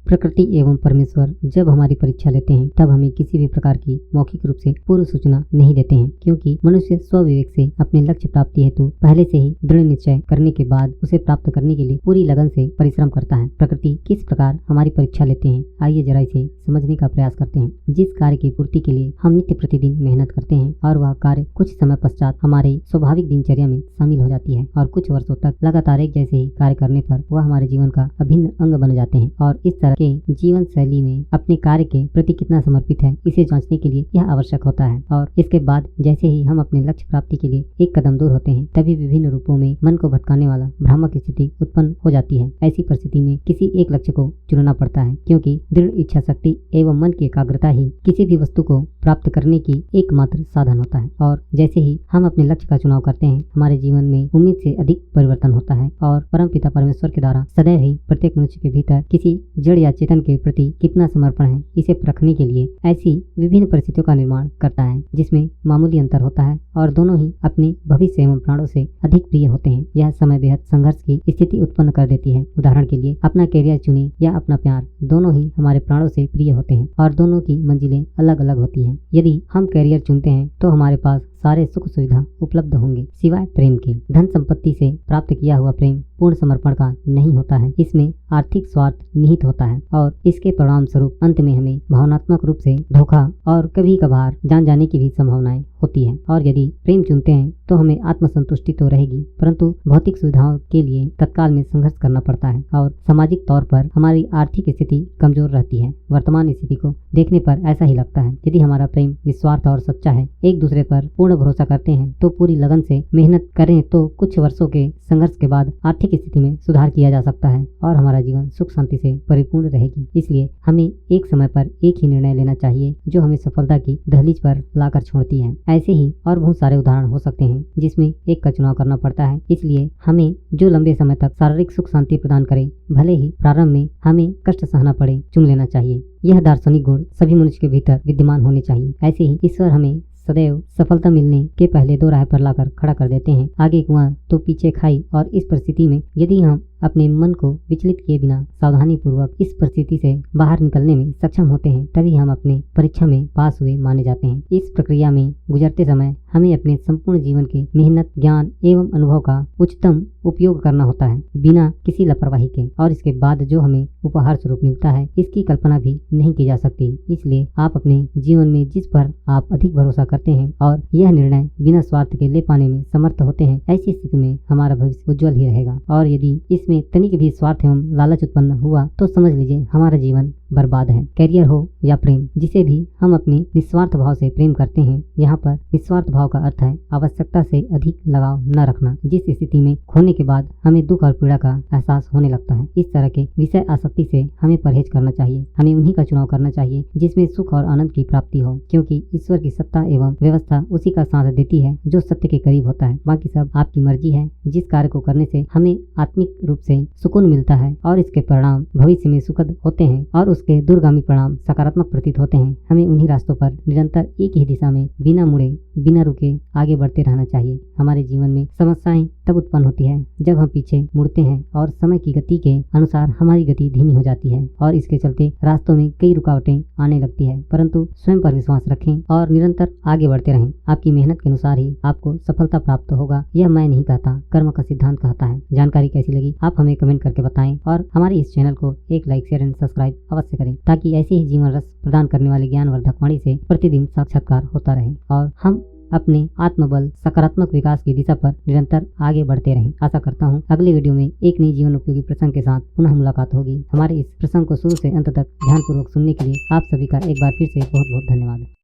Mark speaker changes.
Speaker 1: प्रकृति एवं परमेश्वर जब हमारी परीक्षा लेते हैं तब हमें किसी भी प्रकार की मौखिक रूप से पूर्व सूचना नहीं देते हैं, क्योंकि मनुष्य स्वविवेक से अपने लक्ष्य प्राप्ति हेतु पहले से ही दृढ़ निश्चय करने के बाद उसे प्राप्त करने के लिए पूरी लगन से परिश्रम करता है। प्रकृति किस प्रकार हमारी परीक्षा लेते हैं, आइए जरा इसे समझने का प्रयास करते हैं। जिस कार्य की पूर्ति के लिए हम नित्य प्रतिदिन मेहनत करते हैं और वह कार्य कुछ समय पश्चात हमारे स्वाभाविक दिनचर्या में शामिल हो जाती है और कुछ वर्षों तक लगातार एक जैसे ही कार्य करने पर वह हमारे जीवन का अभिन्न अंग बन जाते हैं। और इस तरह के जीवन शैली में अपने कार्य के प्रति कितना समर्पित है, इसे जांचने के लिए यह आवश्यक होता है। और इसके बाद जैसे ही हम अपने लक्ष्य प्राप्ति के लिए एक कदम दूर होते हैं, तभी विभिन्न रूपों में मन को भटकाने वाला भ्रामक स्थिति उत्पन्न हो जाती है। ऐसी परिस्थिति में किसी एक लक्ष्य को चुनना पड़ता है, क्योंकि दृढ़ इच्छा शक्ति एवं मन की एकाग्रता ही किसी भी वस्तु को प्राप्त करने की एकमात्र साधन होता है। और जैसे ही हम अपने लक्ष्य का चुनाव करते हैं, हमारे जीवन में उम्मीद से अधिक परिवर्तन होता है और परमपिता परमेश्वर के द्वारा सदैव ही प्रत्येक मनुष्य के भीतर किसी जड़ या चेतन के प्रति कितना समर्पण है, इसे परखने के लिए ऐसी विभिन्न परिस्थितियों का निर्माण करता है जिसमें मामूली अंतर होता है और दोनों ही अपने भविष्य एवं प्राणों से अधिक प्रिय होते हैं। यह समय बेहद संघर्ष की स्थिति उत्पन्न कर देती है। उदाहरण के लिए अपना कैरियर चुने या अपना प्यार, दोनों ही हमारे प्राणों से प्रिय होते हैं और दोनों की मंजिलें अलग अलग होती हैं। यदि हम कैरियर चुनते हैं तो हमारे पास सारे सुख सुविधा उपलब्ध होंगे सिवाय प्रेम के। धन संपत्ति से प्राप्त किया हुआ प्रेम पूर्ण समर्पण का नहीं होता है, इसमें आर्थिक स्वार्थ निहित होता है और इसके परिणाम स्वरूप अंत में हमें भावनात्मक रूप से धोखा और कभी कभार जान जाने की भी संभावनाएं होती है। और यदि प्रेम चुनते हैं तो हमें आत्मसंतुष्टि तो रहेगी, परंतु भौतिक सुविधाओं के लिए तत्काल में संघर्ष करना पड़ता है और सामाजिक तौर पर हमारी आर्थिक स्थिति कमजोर रहती है। वर्तमान स्थिति को देखने पर ऐसा ही लगता है। यदि हमारा प्रेम निस्वार्थ और सच्चा है, एक दूसरे पर पूर्ण भरोसा करते हैं, तो पूरी लगन से मेहनत करें तो कुछ वर्षों के संघर्ष के बाद आर्थिक स्थिति में सुधार किया जा सकता है और हमारा जीवन सुख शांति से परिपूर्ण रहेगी। इसलिए हमें एक समय पर एक ही निर्णय लेना चाहिए जो हमें सफलता की दहलीज पर लाकर छोड़ती है। ऐसे ही और बहुत सारे उदाहरण हो सकते हैं जिसमें एक का चुनाव करना पड़ता है। इसलिए हमें जो लंबे समय तक शारीरिक सुख शांति प्रदान करे, भले ही प्रारंभ में हमें कष्ट सहना पड़े, चुन लेना चाहिए। यह दार्शनिक गुण सभी मनुष्य के भीतर विद्यमान होने चाहिए। ऐसे ही ईश्वर हमें सदैव सफलता मिलने के पहले दो राह पर लाकर खड़ा कर देते हैं, आगे कुआं तो पीछे खाई। और इस परिस्थिति में यदि हम अपने मन को विचलित किए बिना सावधानी पूर्वक इस परिस्थिति से बाहर निकलने में सक्षम होते हैं, तभी हम अपने परीक्षा में पास हुए माने जाते हैं। इस प्रक्रिया में गुजरते समय हमें अपने संपूर्ण जीवन के मेहनत, ज्ञान एवं अनुभव का उच्चतम उपयोग करना होता है, बिना किसी लापरवाही के। और इसके बाद जो हमें उपहार स्वरूप मिलता है, इसकी कल्पना भी नहीं की जा सकती। इसलिए आप अपने जीवन में जिस पर आप अधिक भरोसा करते हैं और यह निर्णय बिना स्वार्थ के ले पाने में समर्थ होते हैं, ऐसी स्थिति में हमारा भविष्य उज्जवल ही रहेगा। और यदि इसमें तनिक भी स्वार्थ एवं लालच उत्पन्न हुआ तो समझ लीजिए हमारा जीवन बर्बाद है। कैरियर हो या प्रेम, जिसे भी हम अपने निस्वार्थ भाव से प्रेम करते हैं, यहाँ पर निस्वार्थ भाव का अर्थ है आवश्यकता से अधिक लगाव न रखना, जिस स्थिति में खोने के बाद हमें दुख और पीड़ा का एहसास होने लगता है। इस तरह के विषय आसक्ति से हमें परहेज करना चाहिए। हमें उन्हीं का चुनाव करना चाहिए जिसमें सुख और आनंद की प्राप्ति हो, क्योंकि ईश्वर की सत्ता एवं व्यवस्था उसी का साथ देती है जो सत्य के करीब होता है। बाकी सब आपकी मर्जी है। जिस कार्य को करने से हमें आत्मिक रूप से सुकून मिलता है और इसके परिणाम भविष्य में सुखद होते हैं और उसके दूरगामी परिणाम सकारात्मक प्रतीत होते हैं, हमें उन्हीं रास्तों पर निरंतर एक ही दिशा में बिना मुड़े बिना रुके आगे बढ़ते रहना चाहिए। हमारे जीवन में समस्याएं तब उत्पन्न होती है जब हम पीछे मुड़ते हैं और समय की गति के अनुसार हमारी गति धीमी हो जाती है और इसके चलते रास्तों में कई रुकावटें आने लगती है। परंतु स्वयं पर विश्वास रखें और निरंतर आगे बढ़ते रहें। आपकी मेहनत के अनुसार ही आपको सफलता प्राप्त होगा, यह मैं नहीं कहता, कर्म का सिद्धांत कहता है। जानकारी कैसी लगी आप हमें कमेंट करके बताएं और हमारे इस चैनल को एक लाइक, शेयर एंड सब्सक्राइब अवश्य करें, ताकि ऐसे ही जीवन रस प्रदान करने वाले ज्ञानवर्धक वाणी से प्रतिदिन साक्षात्कार होता रहे और हम अपने आत्मबल सकारात्मक विकास की दिशा पर निरंतर आगे बढ़ते रहें। आशा करता हूँ अगले वीडियो में एक नई जीवन उपयोगी प्रसंग के साथ पुनः मुलाकात होगी। हमारे इस प्रसंग को शुरू से अंत तक ध्यानपूर्वक सुनने के लिए आप सभी का एक बार फिर से बहुत बहुत धन्यवाद।